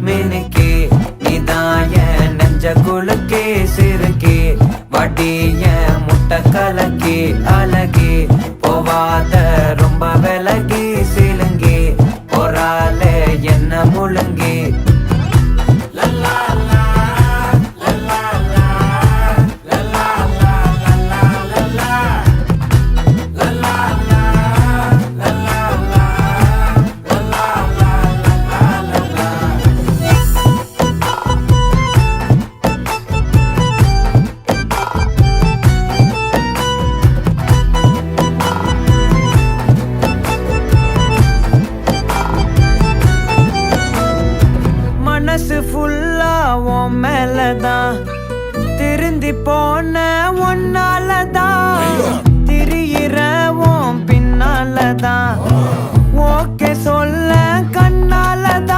மினுக்கே நீதாய நெஞ்ச குலுக்கே சிறுக்கே வடிய முட்டை கலக்கே அழகே போவாத ரொம்ப விலகி சிலுங்கி பொறால என்ன முழுங்கி மனசு ஃபுல்லா உன் மேலதான் திருந்தி போன ஒன்னாலதான் திரியிற உன் பின்னாலதான் ஓகே சொல்ல